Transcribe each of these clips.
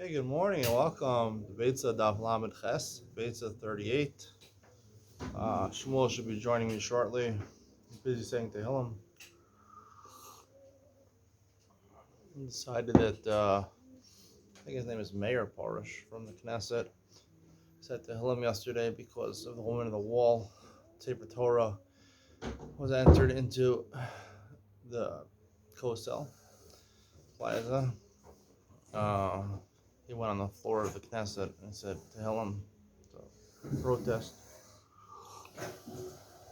Okay, good morning and welcome to Beitzah Daf Lamed Ches, Beitzah 38. Shmuel should be joining me shortly. He's busy saying Tehillim. He decided that, I think his name is Mayor Parish from the Knesset. He said Tehillim yesterday because of the woman in the wall. Sefer Torah was entered into the Kosel Plaza. He went on the floor of the Knesset and said Tehillim, so protest.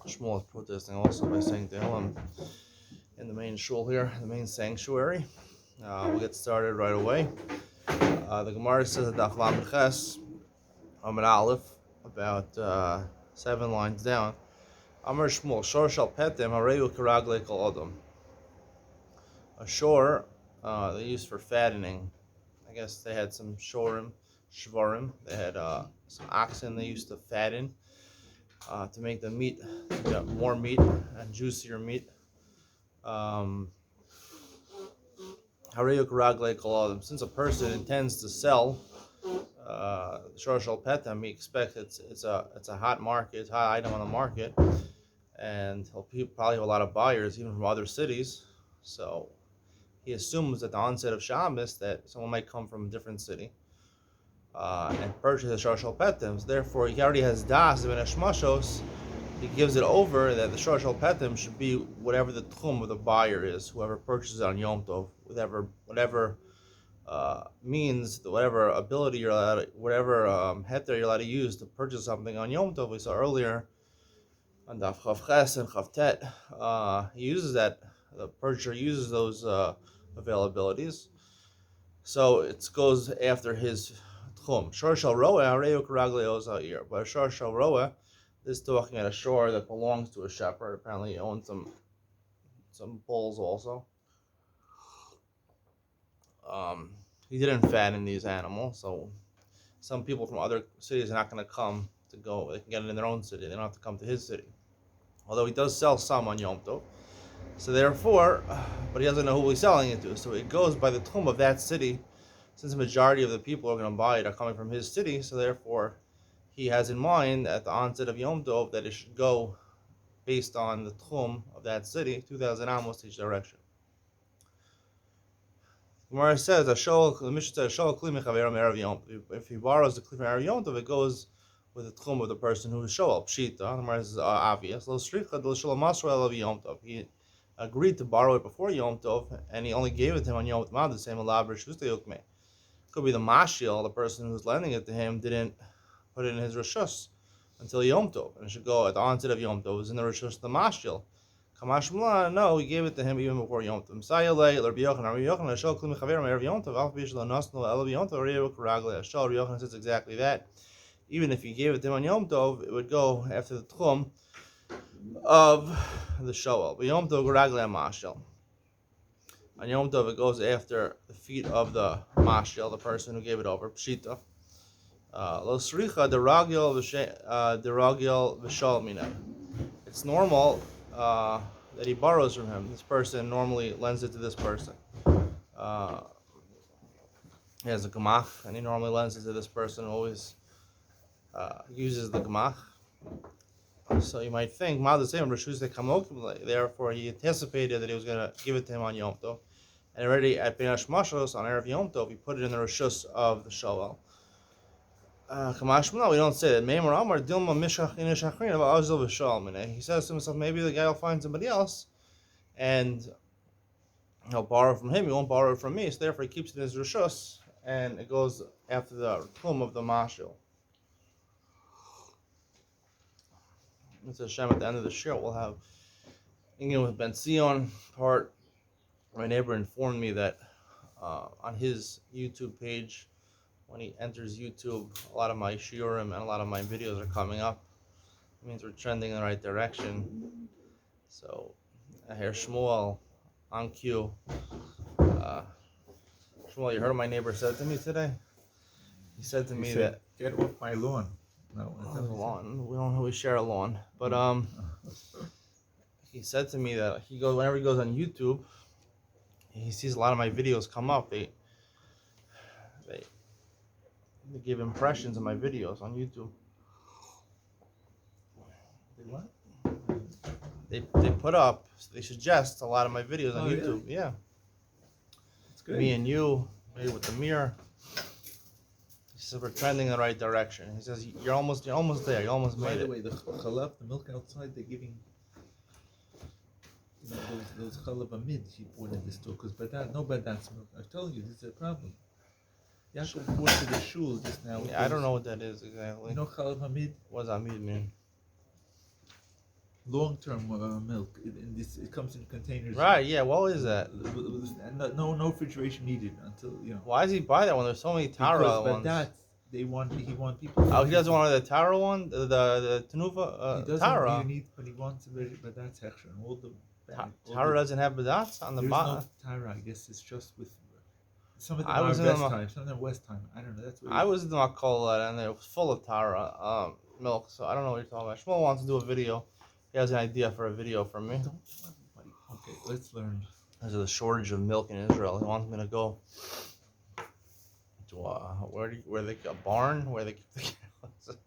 Shmuel is protesting also by saying Tehillim in the main shul here, the main sanctuary. We'll get started right away. The Gemara says at Daf Lamed Ches, Amud Aleph, about 7 lines down. Amar Shmuel, Shor shal petem hareyu karagle kol adam. A shor they used for fattening. I guess they had some shorim, shvarim. They had some oxen they used to fatten to make the meat, to get more meat and juicier meat. Since a person intends to sell Shor Shal Petem, he expects it's a hot market, it's a hot item on the market, and he'll probably have a lot of buyers even from other cities. So he assumes at the onset of Shabbos that someone might come from a different city and purchase the Shor Shal Petem. Therefore, he already has das ben hashmashos. He gives it over that the Shor Shal Petem should be whatever the tchum of the buyer is, whoever purchases on Yom Tov, whatever means, whatever ability you're allowed, whatever heter you're allowed to use to purchase something on Yom Tov. We saw earlier on Daf Chav Ches and Chav Tet, he uses that. The purchaser uses those availabilities, so it goes after his tchum. Shor Shal Roa Hareu Karagle Ozair, but Shor Shal Roa. This is talking at a shore that belongs to a shepherd. Apparently, he owns some bulls also. He didn't fatten these animals, so some people from other cities are not going to come to go. They can get it in their own city. They don't have to come to his city. Although he does sell some on Yom Tov. So therefore, but he doesn't know who he's selling it to. So it goes by the tomb of that city. Since the majority of the people who are going to buy it are coming from his city, so therefore he has in mind at the onset of Yom Tov that it should go based on the tchum of that city, 2,000 amos to each direction. Gemara says, the Mishnah says, if he borrows the kli from Erev Yom Tov, it goes with the tchum of the person who is shoel. Pshita. The Gemara is obvious. He agreed to borrow it before Yom Tov, and he only gave it to him on Yom Tov. The same could be the mashil, the person who's lending it to him, didn't put it in his rishus until Yom Tov, and it should go at the onset of Yom Tov. It was in the rishus the mashil. Kamashmula, no, he gave it to him even before Yom Tov. Msayale, Rabbi Yochanan, Shal Klim Chaverim Erev Yom Tov, Alf Bishlo Nasno El Yom Tov, Reu Karagle. Shal Rabbi Yochanan says exactly that. Even if he gave it to him on Yom Tov, it would go after the tchum of the shoel. But Yom Tov Karagle Mashal. On Yom Tov, it goes after the feet of the mashal, the person who gave it over. Pshita. Lo sricha deragil v'shal mina. It's normal that he borrows from him. This person normally lends it to this person. He has a gemach, and he normally lends it to this person who always uses the gemach. So you might think, therefore he anticipated that he was going to give it to him on Yom Tov. And already at Ben Hashmashos, on Erev Yom Tov, he put it in the rishus of the shoel. We don't say that. He says to himself, maybe the guy will find somebody else and he'll borrow from him. He won't borrow it from me. So therefore he keeps it in his rishus and it goes after the tchum of the mashil. It's a Hashem at the end of the shir. We'll have England with Ben Sion part. My neighbor informed me that on his YouTube page, when he enters YouTube, a lot of my shiurim and a lot of my videos are coming up. It means we're trending in the right direction. So, I hear Shmuel on cue. Shmuel, you heard what my neighbor said to me today? He said to me that, get off my lawn. No, lawn. We share a lawn. But he said to me that whenever he goes on YouTube, he sees a lot of my videos come up. They give impressions of my videos on YouTube. They what? They put up. They suggest a lot of my videos on Oh, YouTube. really? Yeah. It's great. Me and you, me with the mirror. He says we're trending in the right direction. He says you're almost there. You almost By made the it. way, the chalab, the milk outside, they're giving, those chalab amid he bought in the store, because no badat's milk. I told you, this is a problem. Yaakov bought to the shul just now. Yeah, I don't know what that is exactly. You know chalab hamid? What does Amid mean? Long-term milk. It comes in containers. Right. Yeah. What is that? No refrigeration needed until Why does he buy that one? There's so many Tara ones. He want people. Oh, he doesn't want the Tara one, the Tanuva He doesn't Tara. need, but he wants but that's extra. And all the Tara doesn't have badats on the there's bottom. no Tara. I guess it's just with some of them I are was in West the- time, some of them West time. I don't know. That's what I was in the Makola and it was full of Tara milk, so I don't know what you're talking about. Shmuel wants to do a video. He has an idea for a video for me. Don't everybody. Okay, let's learn. There's a shortage of milk in Israel. He wants me to go to a barn where they keep the cows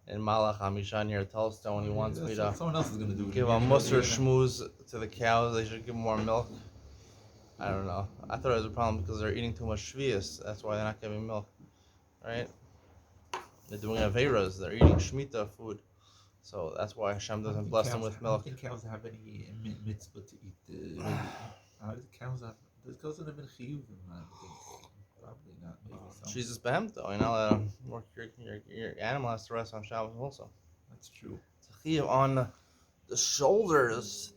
in Malach Hamishan near Telstone. He wants me to Someone else is gonna do it. give a mussar shmooze to the cows. They should give more milk. I don't know. I thought it was a problem because they're eating too much shvius. That's why they're not giving milk, right? They're doing averas. They're eating shmita food, so that's why Hashem doesn't bless them with milk. I don't think cows have any mitzvah to eat. Cows have. The cows don't have any chiyuvim. I think probably not. Maybe some. Jesus behem though. You know, let them work. Your animal has to rest on Shabbos also. That's true. It's a chiyuv on the shoulders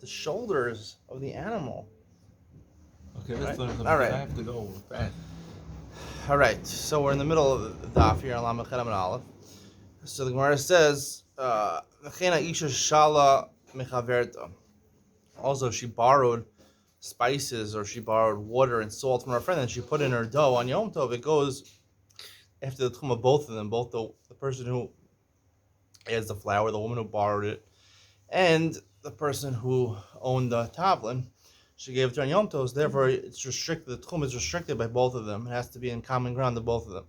of the animal. Okay, let's Right. learn something. All right. I have to go fast. All right, so we're in the middle of the daf here on Lamed Chet Amud Aleph. So the Gemara says, "V'chein ha'isha shala mechaverta." Also, she borrowed spices or she borrowed water and salt from her friend, and she put in her dough on Yom Tov. It goes after the tchum of both of them, both the person who has the flour, the woman who borrowed it, and the person who owned the tavlin. She gave it to her on Yom Tov, therefore it's restricted. The tchum is restricted by both of them. It has to be in common ground of both of them.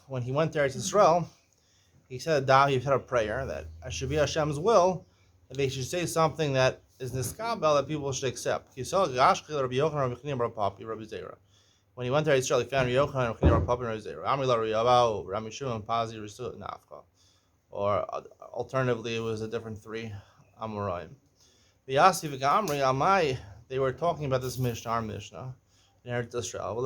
When he went there to Israel, he said a prayer that it should be Hashem's will that they should say something that is niskabel that people should accept. When he went there to Israel, he found Yochanan and Rabbi Papa and Rabbi Shimon, Pazi, Nafka. Or alternatively, it was a different three Amoraim. They were talking about this Mishnah, our Mishnah, in Eretz Israel.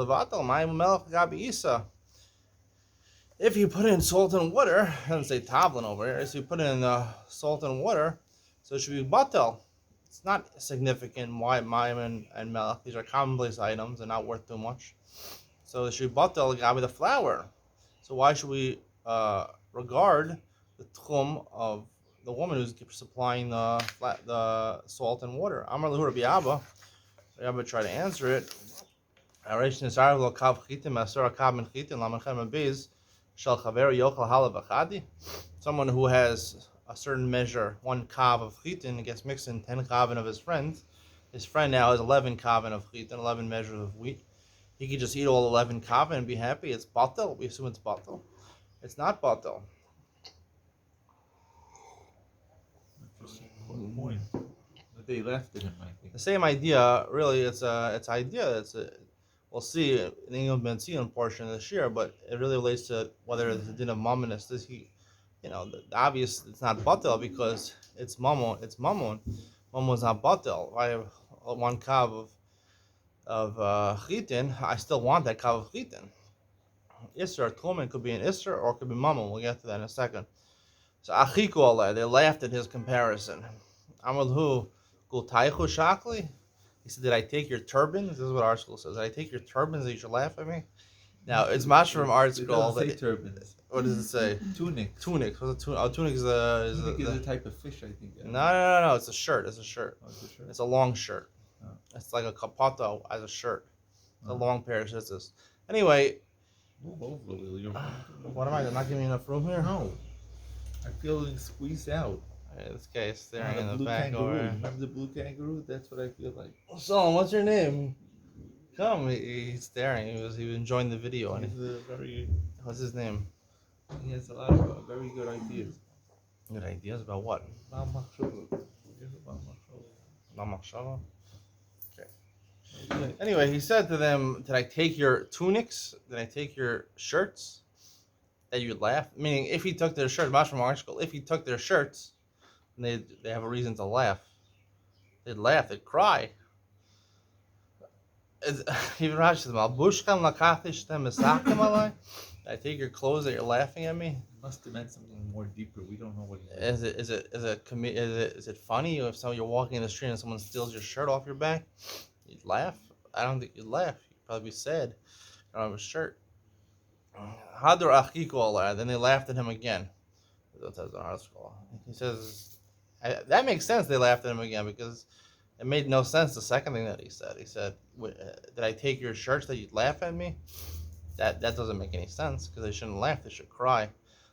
If you put in salt and water, it doesn't say tavlin over here, so you put in salt and water, so it should be batel. It's not significant why mayim and melech. These are commonplace items and not worth too much. So it should be batel gabi the flour. So why should we regard the tchum of the woman who's supplying the salt and water? Amar lehu Rabbi Abba. Rabbi Abba tried to answer it. Someone who has a certain measure, 1 kav of chitin, gets mixed in 10 kavin of his friends. His friend now has 11 kavin of chitin, 11 measures of wheat. He could just eat all 11 kavin and be happy. It's batel. We assume it's batel. It's not batel. Point. But they left it in, I think. The same idea, really. It's idea. We'll see in the English Benzin portion of this year, but it really relates to whether it's a din of mammon. The obvious, it's not batel because it's mammon. It's mammon. Mammon's not batel. I have 1 kav of chitin. I still want that kav of chitin. Isser, Tlumen could be an Isser or it could be mammon. We'll get to that in a second. So achiku aleh, they laughed at his comparison. Amalhu gultaychu shakli. He said, "Did I take your turbans?" This is what our school says. "Did I take your turbans that you should laugh at me?" Now it's much from art It school. doesn't say turbans. What does it say? Tunic. Tunic. What's a tunic? Oh, tunic is Tunic is a type of fish, I think. No. It's a shirt. It's a shirt. Oh, it's a shirt? It's a long shirt. Oh. It's like a capoto as a shirt. It's a Oh. long pair of scissors. Anyway, Move over a little. what am I not giving you enough room here? No. I feel like squeezed out. This guy's staring in the blue back kangaroo. over here. Remember the blue kangaroo? That's what I feel like. So, what's your name? Come, he's staring. He was enjoying the video. And He's a very. what's his name? He has a lot of very good ideas. Good ideas about what? Mal machshava. Yes, mal machshava. Lamachshava. Okay. Anyway, he said to them, "Did I take your tunics? Did I take your shirts?" That you'd laugh. Meaning, if he took their shirts, if he took their shirts, they have a reason to laugh. They'd laugh. They'd cry. Even Rashi says, "Malbushkan lakachishtem esakim alai." I take your clothes that you're laughing at me. It must have meant something more deeper. We don't know what it Is it funny if you're walking in the street and someone steals your shirt off your back? You'd laugh. I don't think you'd laugh. You'd probably be sad. You don't have a shirt. Hadar achiku alai. Then they laughed at him again. That says in our school. He says that makes sense. They laughed at him again because it made no sense. The second thing that he said, "Did I take your shirts that you'd laugh at me?" That doesn't make any sense because they shouldn't laugh. They should cry.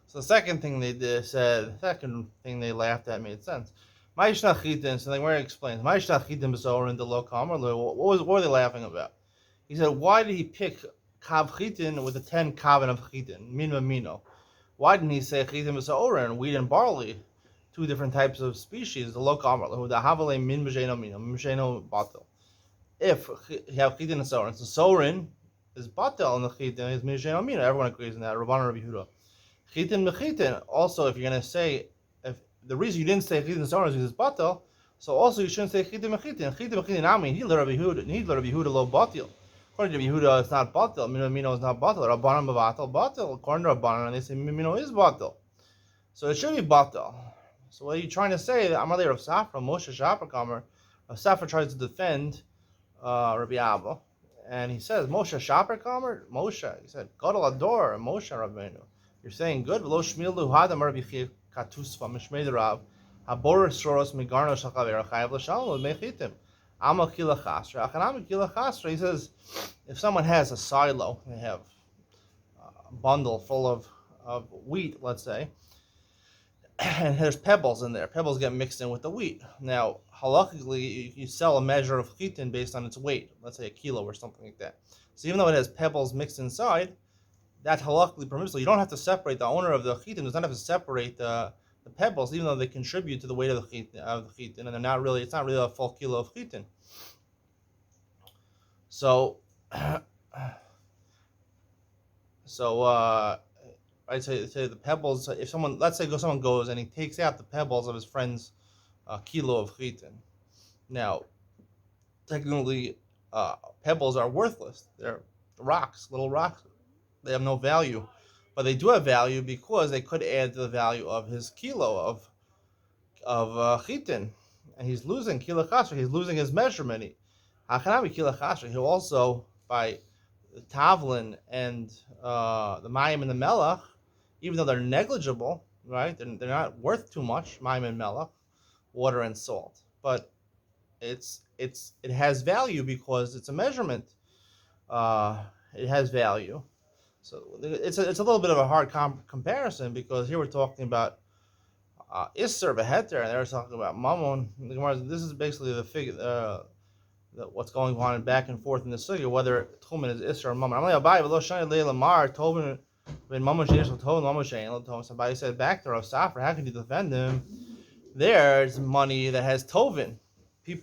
So the second thing they laughed at made sense. So they weren't explained. What were they laughing about? He said, why did he pick kav chitin with the 10 kavan of chitin? Min mino. Why didn't he say chitin b'sa'oren, wheat and barley, two different types of species? The lo kamar lahu the havale min b'sheno mino b'sheno batel. If you have chitin and soren, so soren is batel and the chitin is min b'sheno mino. Everyone agrees on that. Rabban Rabbi Yehuda. Chitin b'chitin. Also, if you're going to say, if the reason you didn't say chitin and soren is because it's batel, so also you shouldn't say chitin b'chitin. Chitin b'chitin. I mean, he let Rabbi Yehuda lo batel. According to Yehuda, it's not batel. Mino is not batel. Rabbanan b'batel batel. According to Rabbanan, and they say mino is batel. So it should be batel. So what are you trying to say? Amalei Rav Safra, Moshe Shapar Kamer. Rav Safra tries to defend Rabbi Abba, and he says Moshe Shapar Kamer. Moshe, he said Gadol Ador Moshe Rabbeinu. You're saying good. V'lo shmilu hadam Rabbi Katusva Mishmei Rav Habor Soros Migarno Shakaver Chayav L'Shalom Mechitim. Amakila Chasra. Achanamikila Chasra. He says, if someone has a silo, they have a bundle full of wheat, let's say, and there's pebbles in there. Pebbles get mixed in with the wheat. Now, halakhically, you sell a measure of chitin based on its weight, let's say a kilo or something like that. So even though it has pebbles mixed inside, that's halakhically permissible. You don't have to separate, the owner of the chitin does not have to separate the pebbles, even though they contribute to the weight of the chitin, and they're not really, it's not really a full kilo of chitin. So I'd say the pebbles. If someone, let's say, someone goes and he takes out the pebbles of his friend's kilo of chitin. Now, technically, pebbles are worthless. They're rocks, little rocks. They have no value, but they do have value because they could add to the value of his kilo of chitin, and he's losing kilo chasra. He's losing his measurement. He'll also, by the tavlin and the mayim and the melach, even though they're negligible, right? They're not worth too much. Mayim and melach, water and salt, but it has value because it's a measurement. It has value. So it's a little bit of a hard comparison because here we're talking about Isser Beheter, and they're talking about Mammon. This is basically the figure, what's going on back and forth in the sugya, whether Tchumen is Isser or Mammon. Somebody said back to Rav Safra, how can you defend him? There's money that has Tovin. He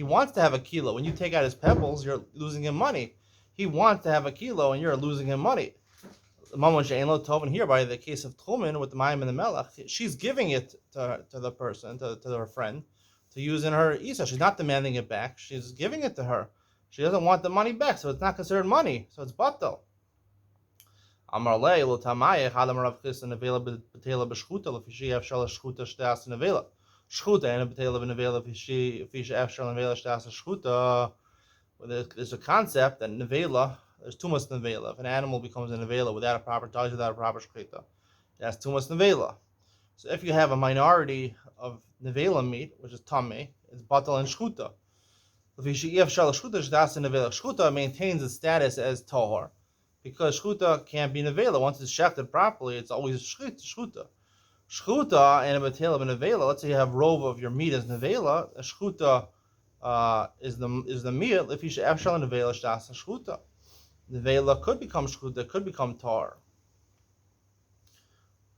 wants to have a kilo. When you take out his pebbles, you're losing him money. He wants to have a kilo, and you're losing him money. Mammon she'ein lo tovin here, by the case of Tchumen with the mayim and the melach, she's giving it to the person, to her friend, to use in her isa. She's not demanding it back. She's giving it to her. She doesn't want the money back, so it's not considered money. So it's batel. Amar lei lo tamayech hadam rav chis nevela betela b'shchuta lefishi efshal shchuta shtas nevela shchuta and betela b'nevela fishi efshal nevela shtas shchuta. There's a concept that nevela, there's too much nevela. If an animal becomes a nevela without a proper dies without a proper shchita, it has too much nevela. So if you have a minority of nevela meat, which is tameh, it's batal and shchuta. Shchuta maintains its status as tahor, because shchuta can't be nevela. Once it's shechted properly, it's always shchuta. Shchuta and a betela of nevela. Let's say you have rove of your meat as nevela. A shchuta is the meal if you should afshal and nevela shdas shchuta. Nevela could become shchuta, could become tar.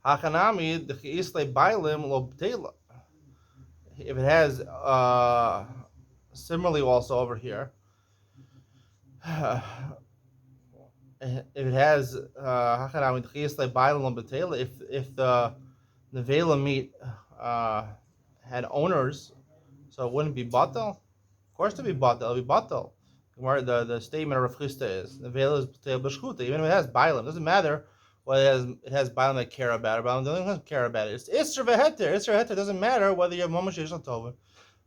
Hachanami the isle bailim lo b'tela. If it has similarly also over here, if it has hachanami the isle bailim lo b'tela, if the nevela meat had owners, so it wouldn't be batal. Of course, to be batal, it'll be batal. Where the statement of Rav Chisda is nevela is b'tela b'shchuta, even if it has bailim, doesn't matter whether it has bailim that care about it. Bailim doesn't care about it. It's isser v'heter. Isser v'heter doesn't matter whether you have mamash yesh l'tovin,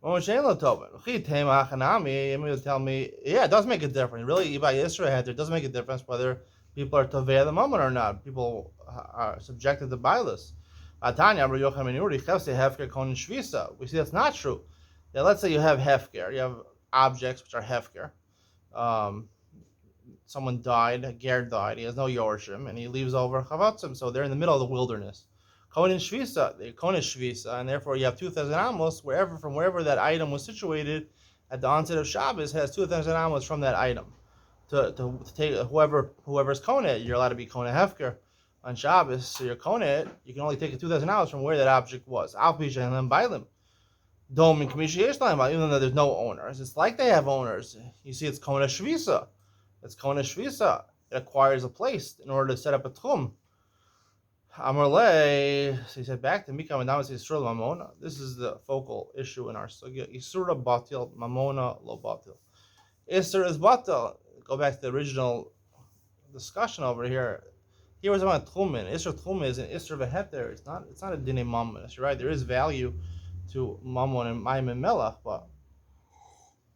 mamash ein l'tovin. Chitema hachanami. You will tell me, yeah, it does make a difference. Really, by isser v'heter, it does make a difference whether people are tovei the moment or not. People are subjected to bailis. Atanya Rabbi Yochanan ben Uri chevse hefker konin shvisa. We see that's not true. Now, let's say you have hefker, you have objects which are hefker. Someone died, a ger died, he has no yorshim, and he leaves over chavatzim, so they're in the middle of the wilderness. Konin shvisa, the konin shvisa, and therefore you have 2,000 amos from wherever that item was situated at the onset of Shabbos has 2,000 amos from that item. To take whoever's konet, you're allowed to be konet hefker on Shabbos, so you're konet, you can only take 2,000 amos from where that object was. Alpisha and then bailim. Dom and kamishi yesh laim, even though there's no owners, it's like they have owners. You see, it's konet shvisa. It's konet shvisa. It acquires a place in order to set up a tchum. Amarle, so he said back to Mikam and Damas Yisrael Mamona. This is the focal issue in our sugya. Yisura batil, Mamona lo batil. Isser is batil. Go back to the original discussion over here. Here was about tchumen. Isser tchumen is an isser v'heter. It's not a dinei mammon. You're right. There is value to mammon and mayim and melach, but.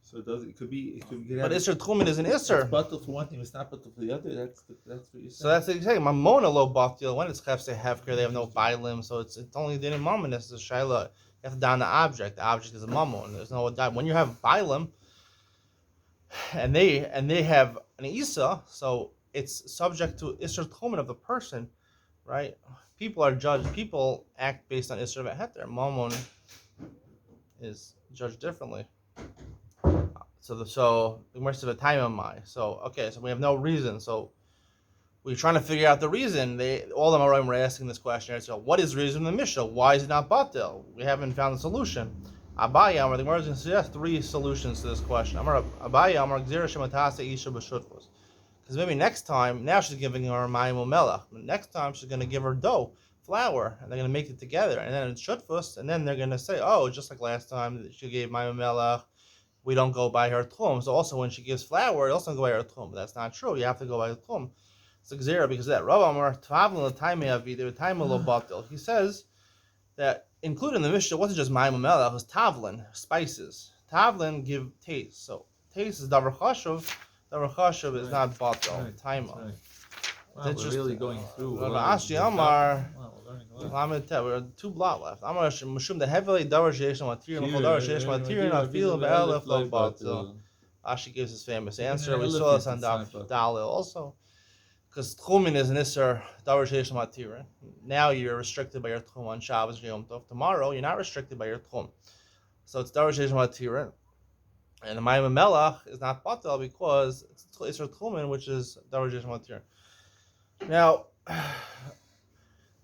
So it could be. But isser tchumen is an isser. It's batal for one thing, it's not batal for the other. That's what you're saying. So that's what you're saying. Mamona lo batil. When it's chefse hefker, they have no bailim, so it's only dinei mammon. This is shaila. You have to down the object. The object is a mammon. There's no doubt. When you have bailim, and they have an isa, so it's subject to isser tchumen of the person, right? People are judged. People act based on isser v'heter. Mammon is judged differently. So the mercy of a time of my. So okay, so we have no reason. So we're trying to figure out the reason. All of them are asking this question. So what is the reason in the Mishnah? Why is it not batil? We haven't found the solution. Abaya Amar, the Gemara is going to suggest 3 solutions to this question. Abaya Amar Gzira Shematase Isha B'Shutfus. Because maybe next time, now she's giving her Mayim Umelach. Next time she's going to give her dough, flour, and they're going to make it together. And then it's Shutfus, and then they're going to say, oh, just like last time she gave Mayim Umelach, we don't go by her tchum. So also when she gives flour, you also don't go by her tchum. But that's not true. You have to go by the tchum. It's a gzera because of that. Rav Amar Tavlin l'taimei avidir l'taimei lo batil. He says that included in the Mishnah wasn't just mayim melach, it was tavlin, spices. Tavlin give taste. So taste is davar chashuv. Davar chashuv is not batil. Taima. Right. Wow, we're really going through. Ashi Amar. Wow, we're learning a lot. We're 2 blot left. Amar Mishum the heavily davar sheish material, davar sheish material, afil be'elef lo batil. Ashi gives his famous answer. We saw this on Daf Dalil also. Because tchumen is an isser davar sheish material. Now you're restricted by your tchum on Shabbos Yom Tov. Tomorrow you're not restricted by your tchum. So it's davar sheish material. And the mayim melach is not batil because it's isser tchumen, which is davar sheish material. Now,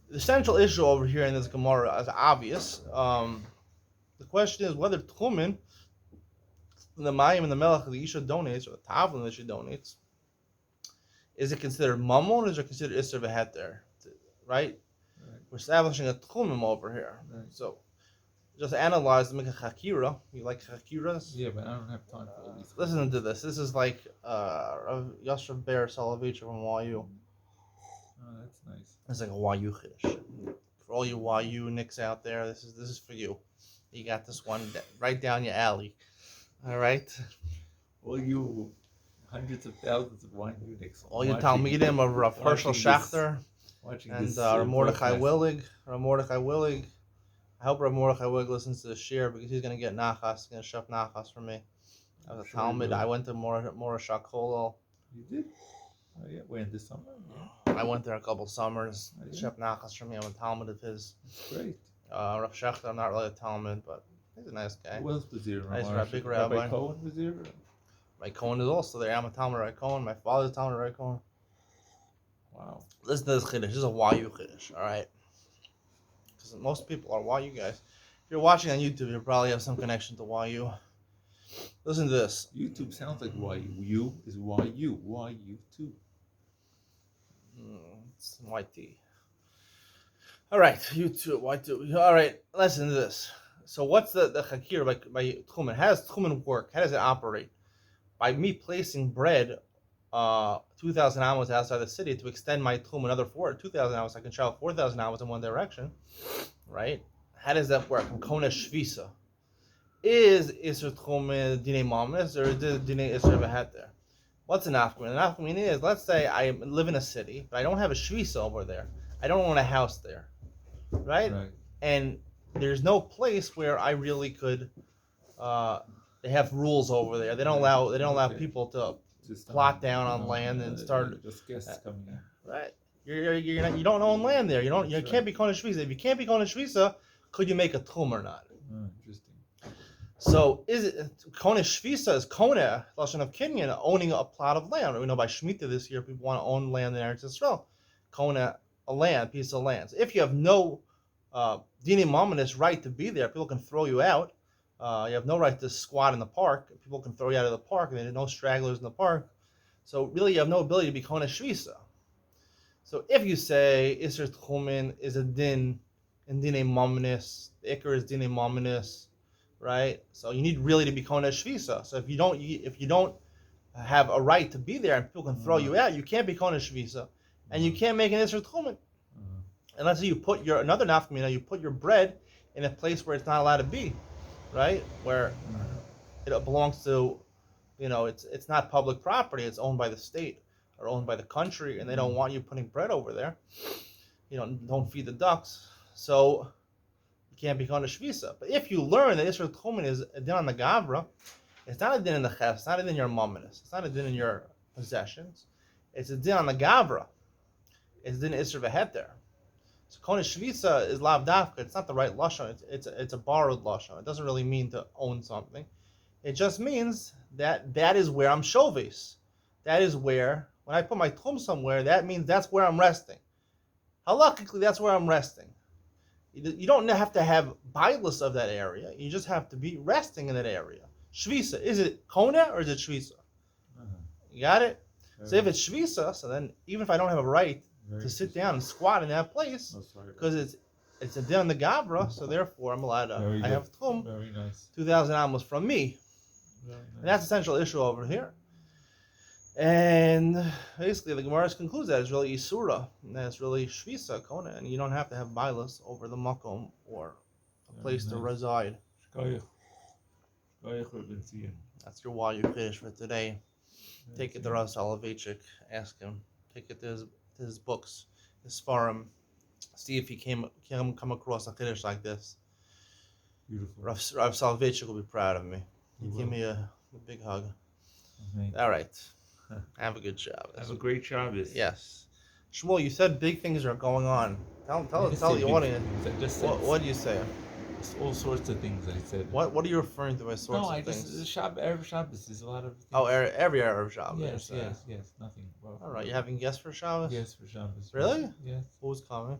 the central issue over here in this Gemara is obvious. The question is whether tchumen, the mayim and the melach that the isha donates, or the tavlin that she donates, is it considered mammon or is it considered isser v'heter? Right? We're establishing a tchumim over here. Right. So, just analyze, make a chakira. You like chakiras? Yeah, but I don't have time for all these. Listen to this. This is like Yasser Bear Solovich from YU. Oh, that's nice. It's like a YU chiddush. For all you YU nicks out there, this is for you. You got this one right down your alley. All right? All you hundreds of thousands of wine units. All you Talmidim of Rav Hershel Schachter and Mordechai Willig. I hope Rav Mordechai Willig listens to the shir because he's going to get nachas. He's going to shove nachas from me. I was a Talmud. I went to Morashah Kolol. You did? Oh, yeah. When, this summer? Yeah. I went there a couple summers. Chef nachas from me. I'm a Talmud of his. That's great. Rav Schachter, I'm not really a Talmud, but He's a nice guy. Who else was there? Nice big Rabbi rabbi. Cohen was there? My Cohen is also there. I'm a Talmud Rabbi Cohen. My father's Talmud Rabbi Cohen. Wow. Listen to this Chiddush. This is a YU Chiddush, alright? Because most people are YU guys. If you're watching on YouTube, you probably have some connection to YU. Listen to this. YouTube sounds like YU. U is YU. YU too. It's YT. Alright, YouTube, YT. Alright, listen to this. So what's the Chakir by Tchumen? How does Tchumen work? How does it operate? By me placing bread 2,000 amos outside the city to extend my Tchum another 2,000 amos, I can travel 4,000 amos in one direction, right? How does that work? Kona Shvisa. Is Isser Tchum Dine Mamnes or is Dine Isser Beheter? What's an afkamin? An afkamin is, let's say I live in a city, but I don't have a Shvisa over there. I don't own a house there, right? And there's no place where I really could. They have rules over there. They don't allow people to just plot down on land and start. Just guests coming in. Right. You don't own land there. You can't be Kona Shvisa. If you can't be Kona Shvisa, could you make a Tchum or not? Interesting. So is it Kona Shvisa is Kona Lashon of Kenyan owning a plot of land? We know by Shemitah this year people want to own land in Eretz Yisrael. Kona a piece of land. So if you have no Dinim Mamonis right to be there, people can throw you out. You have no right to squat in the park. People can throw you out of the park, and there's no stragglers in the park. So really, you have no ability to be Kona Shvisa. So if you say Isser Tchumen is a din in Dine Mamonis, the Iker is Dine Mamonis, right? So you need really to be Kona Shvisa. So if you don't have a right to be there and people can throw you out, you can't be Kona Shvisa, and you can't make an Isser Tchumen. And let's say you put another nafkamina, you put your bread in a place where it's not allowed to be, right? Where it belongs to, it's not public property. It's owned by the state or owned by the country, and they don't want you putting bread over there. Don't feed the ducks. So you can't become a shvisa. But if you learn that Isser Tchumen is a din on the gavra, it's not a din in the ches, it's not a din in your mumminus, it's not a din in your possessions. It's a din on the gavra. It's a din Isser V'heter. So Kona Shvisa is lav dafka. It's not the right lashon. It's a borrowed lashon. It doesn't really mean to own something. It just means that is where I'm shovis. That is where, when I put my tchum somewhere, that means that's where I'm resting. Halakhically, that's where I'm resting. You don't have to have bailus of that area. You just have to be resting in that area. Shvisa. Is it Kona or is it Shvisa? You got it? So if it's Shvisa, so then even if I don't have a right to sit down and squat in that place, because it's a din on the gavra, so therefore I'm allowed to. I have tchum. Very nice. 2,000 amos from me, Very nice. and that's the central issue over here. And basically, the Gemara concludes that it's really isura, and that's really shvisa kona, and you don't have to have bilas over the makom or a place to reside. That's your wayu fish for today. Take it to Rav Soloveitchik, ask him. Take it to his books, his Sfarim. See if he come across a Kiddush like this. Beautiful. Rav Soloveitchik will be proud of me. He give me a big hug. Amazing. All right. Have a good Shabbos. Have a great Shabbos. Yes. Shmuel, you said big things are going on. Tell the audience. What do you say? All sorts of things I said. What are you referring to by sorts of things? Erev Shabbos is a lot of things. Oh, every Erev Shabbos. Yes, nothing. Well, all right, you having guests for Shabbos? Yes, for Shabbos. Really? Yes. Who's coming?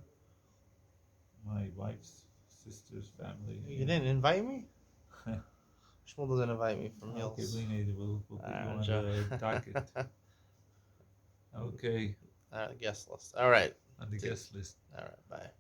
My wife's sister's family. You didn't invite me? Shmuel doesn't invite me from Hills. Okay, we'll put you on the docket. Okay. Guest list. All right. On the guest list. All right, bye.